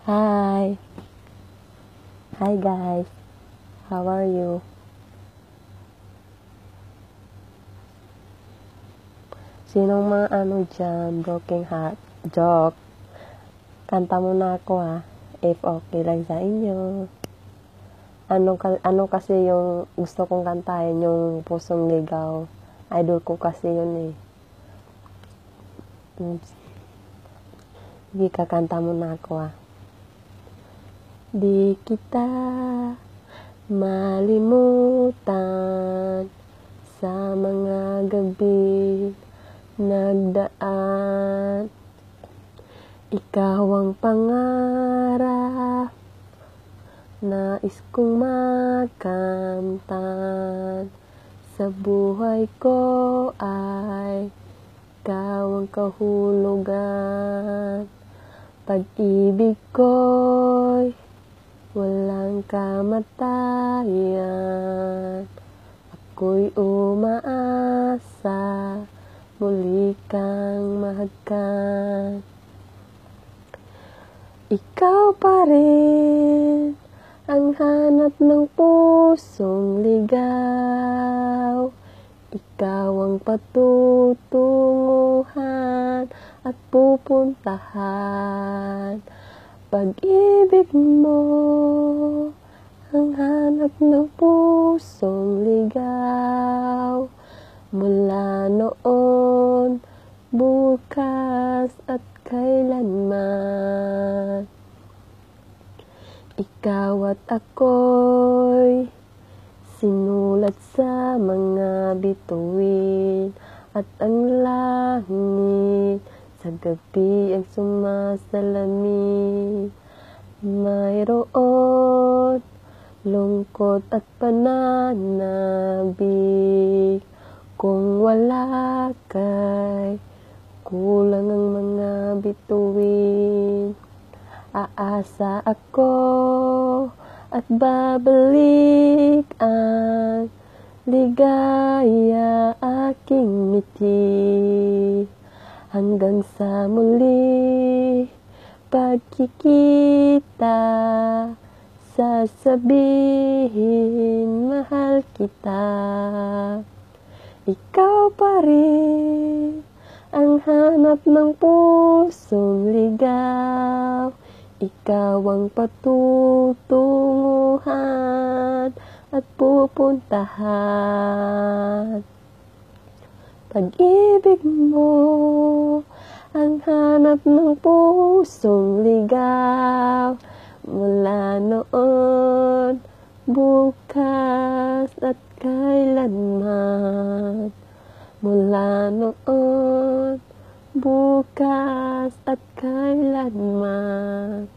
Hi. Hi guys. How are you? Sinong mga dyan, broken heart? Joke. Kanta mo na ako if okay lang sa inyo. Ano kasi yung gusto kong kantahin, yung Pusong Ligaw. Idol ko kasi yun Sige, kakanta mo na ako Di kita malimutan sa mga gabi nagdaan. Ikaw ang pangarap, nais kong makamtan. Sa buhay ko ay ikaw ang kahulugan. Pag-ibig ko'y walang kamatayan. Ako'y umaasa, muli kang mahagkan. Ikaw pa rin ang hanap ng pusong ligaw. Ikaw ang patutunguhan at pupuntahan. Pag-ibig mo ang hanap ng pusong ligaw. Mula noon, bukas at kailanman. Ikaw at ako'y sinulat sa mga bituin. At ang langit sa gabi ang sumasalamin. Mayroon lungkot at pananabik. Kung wala kay kulang ang mga bituin. Aasa ako at babalik ang ligaya aking ngiti. Hanggang sa muli pagkikita, sasabihin mahal kita. Ikaw pa rin ang hanap ng pusong ligaw. Ikaw ang patutunguhan at pupuntahan. Pag-ibig mo ang hanap ng pusong ligaw. Mula noon, bukas at kailanman. Mula noon, bukas at kailanman.